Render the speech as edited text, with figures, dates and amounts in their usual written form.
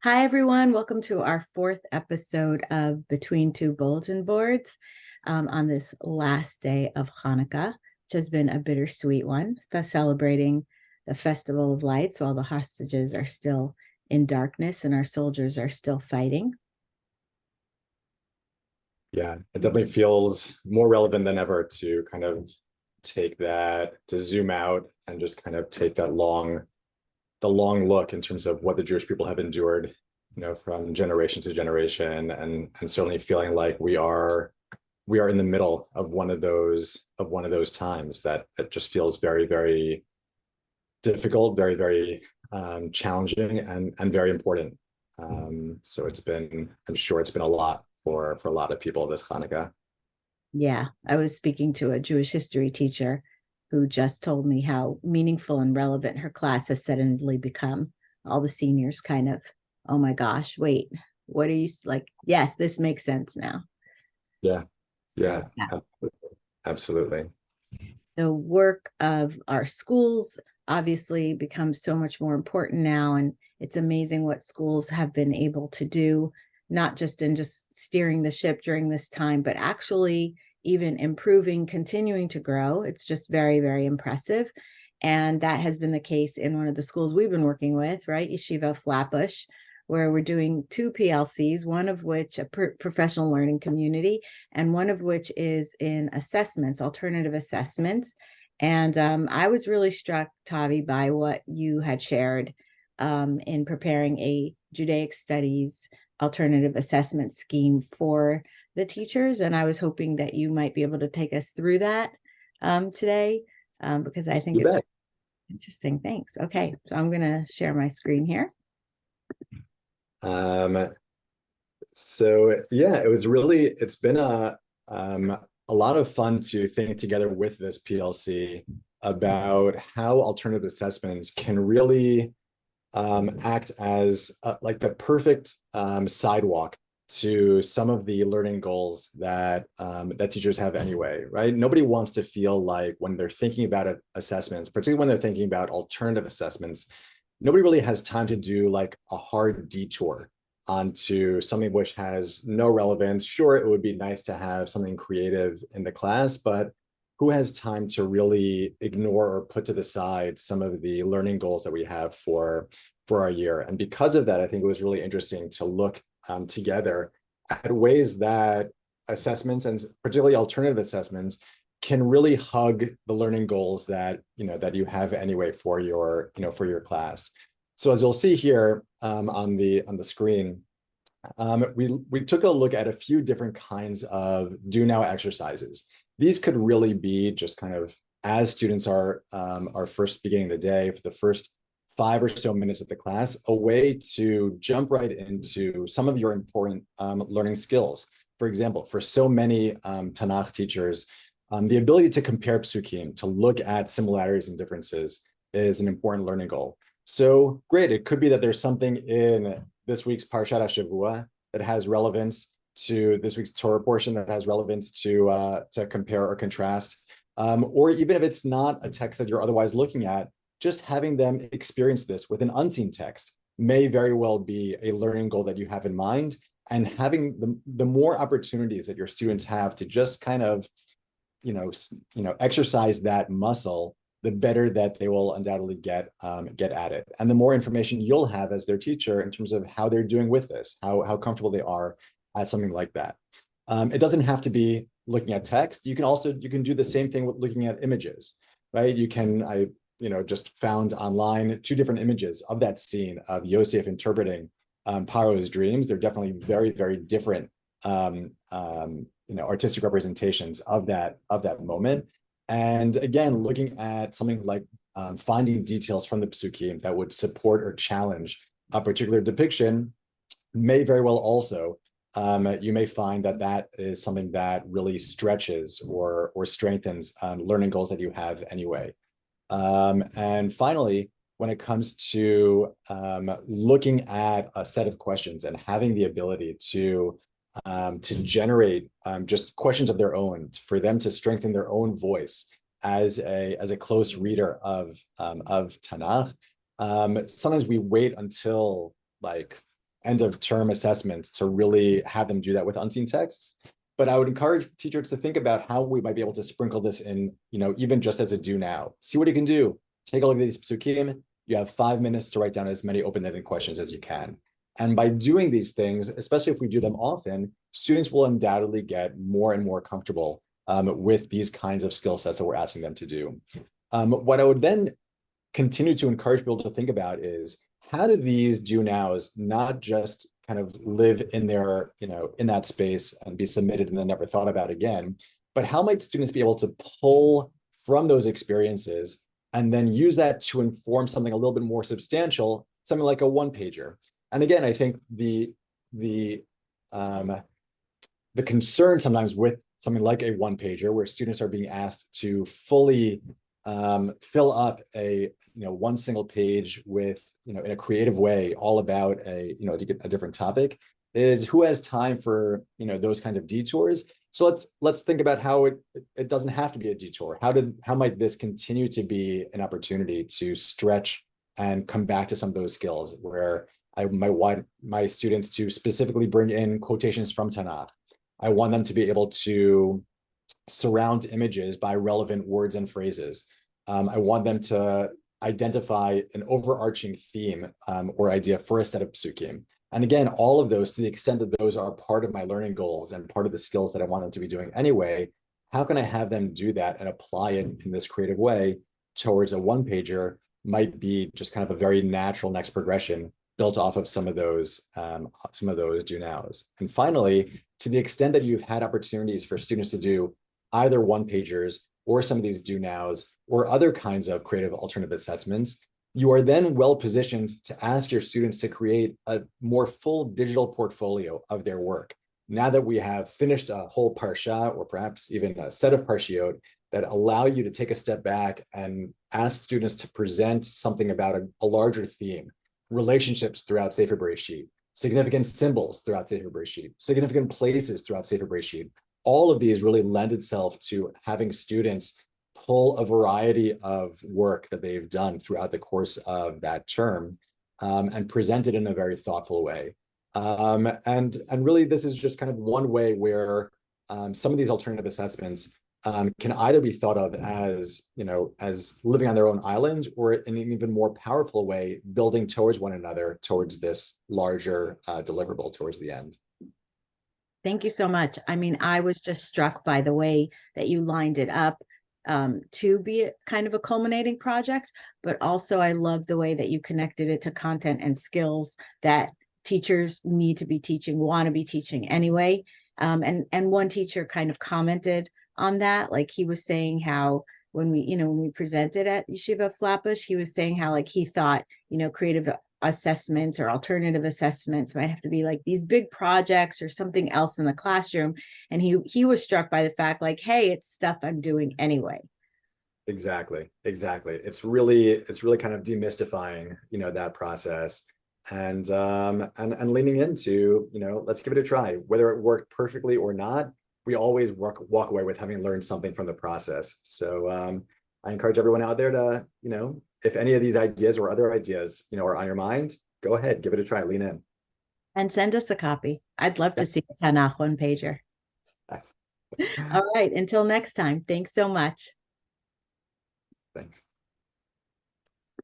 Hi, everyone. Welcome to our fourth episode of Between Two Bulletin Boards on this last day of Hanukkah, which has been a bittersweet one, celebrating the Festival of Lights while the hostages are still in darkness and our soldiers are still fighting. Yeah, it definitely feels more relevant than ever to kind of to zoom out and just kind of take the long look in terms of what the Jewish people have endured, from generation to generation, and certainly feeling like we are in the middle of one of those times that just feels very, very difficult, very, very challenging and very important. So I'm sure it's been a lot for a lot of people this Hanukkah. Yeah, I was speaking to a Jewish history teacher who just told me how meaningful and relevant her class has suddenly become. All the seniors kind of, oh my gosh, wait, what are you like? Yes, this makes sense now. Yeah, So, yeah, yeah, absolutely. the work of our schools obviously becomes so much more important now. And it's amazing what schools have been able to do, not just in just steering the ship during this time, but actually even improving, continuing to grow. It's just very, very impressive. And that has been the case in one of the schools we've been working with, right? Yeshiva Flatbush, where we're doing two PLCs, one of which a professional learning community, and one of which is in assessments, alternative assessments. And I was really struck, Tavi, by what you had shared in preparing a Judaic studies alternative assessment scheme for the teachers. And I was hoping that you might be able to take us through that today because I think You it's bet. interesting. Thanks. Okay, so I'm going to share my screen here. Um, so yeah, it's been a lot of fun to think together with this PLC about how alternative assessments can really act as like the perfect sidewalk to some of the learning goals that teachers have anyway, right? Nobody wants to feel like when they're thinking about assessments, particularly when they're thinking about alternative assessments, nobody really has time to do like a hard detour onto something which has no relevance. Sure, it would be nice to have something creative in the class, but who has time to really ignore or put to the side some of the learning goals that we have for our year? And because of that, I think it was really interesting to look together at ways that assessments, and particularly alternative assessments, can really hug the learning goals that you have anyway for for your class. So as you'll see here on the screen, we took a look at a few different kinds of do now exercises. These could really be just kind of as students are first beginning the day, for the first 5 or so minutes of the class, a way to jump right into some of your important learning skills. For example, for so many Tanakh teachers, the ability to compare psukim, to look at similarities and differences, is an important learning goal. So great, it could be that there's something in this week's Parshat HaShavua that has relevance to this week's Torah portion, that has relevance to compare or contrast. Or even if it's not a text that you're otherwise looking at, just having them experience this with an unseen text may very well be a learning goal that you have in mind. And having the more opportunities that your students have to just kind of exercise that muscle, the better that they will undoubtedly get at it, and the more information you'll have as their teacher in terms of how they're doing with this, how comfortable they are at something like that. It doesn't have to be looking at text. You can do the same thing with looking at images, right? I just found online 2 different images of that scene of Yosef interpreting Paro's dreams. They're definitely very, very different artistic representations of that moment. And again, looking at something like finding details from the psukim that would support or challenge a particular depiction may very well also, you may find that is something that really stretches or strengthens learning goals that you have anyway. And finally, when it comes to looking at a set of questions and having the ability to generate just questions of their own, for them to strengthen their own voice as a close reader of Tanakh. Sometimes we wait until like end of term assessments to really have them do that with unseen texts. But I would encourage teachers to think about how we might be able to sprinkle this in, even just as a do now. See what you can do. Take a look at these psukim. You have 5 minutes to write down as many open-ended questions as you can. And by doing these things, especially if we do them often, students will undoubtedly get more and more comfortable with these kinds of skill sets that we're asking them to do. What I would then continue to encourage people to think about is, how do these do nows not just kind of live in their, in that space and be submitted and then never thought about again, but how might students be able to pull from those experiences and then use that to inform something a little bit more substantial, something like a one-pager. And again, I think the concern sometimes with something like a one-pager, where students are being asked to fully fill up a one single page with in a creative way all about a different topic, is who has time for those kind of detours. So let's think about how it doesn't have to be a detour. How might this continue to be an opportunity to stretch and come back to some of those skills, where I might want my students to specifically bring in quotations from Tanakh. I want them to be able to surround images by relevant words and phrases. I want them to identify an overarching theme or idea for a set of psukim. And again, all of those, to the extent that those are part of my learning goals and part of the skills that I want them to be doing anyway, how can I have them do that and apply it in this creative way towards a one-pager? Might be just kind of a very natural next progression built off of some of those do nows. And finally, to the extent that you've had opportunities for students to do either one-pagers or some of these do nows or other kinds of creative alternative assessments, you are then well positioned to ask your students to create a more full digital portfolio of their work. Now that we have finished a whole parsha, or perhaps even a set of parshiot, that allow you to take a step back and ask students to present something about a larger theme, relationships throughout Sefer Bereshit, significant symbols throughout Sefer Bereshit, significant places throughout Sefer Bereshit. All of these really lend itself to having students pull a variety of work that they've done throughout the course of that term and present it in a very thoughtful way. And really, this is just kind of one way where some of these alternative assessments can either be thought of as, as living on their own island, or in an even more powerful way, building towards one another, towards this larger deliverable towards the end. Thank you so much. I mean, I was just struck by the way that you lined it up to be kind of a culminating project, but also I love the way that you connected it to content and skills that teachers need to be teaching, want to be teaching anyway. And one teacher kind of commented on that, like he was saying how when we presented at Yeshiva Flatbush, he was saying how like he thought creative assessments or alternative assessments might have to be like these big projects or something else in the classroom, and he was struck by the fact like, hey, it's stuff I'm doing anyway. Exactly. It's really kind of demystifying that process, and leaning into let's give it a try. Whether it worked perfectly or not, we always walk away with having learned something from the process. So I encourage everyone out there to if any of these ideas or other ideas are on your mind, go ahead, give it a try, lean in, And send us a copy. I'd love yeah. to see a Tanakh one pager. All right, until next time, thanks so much. Thanks.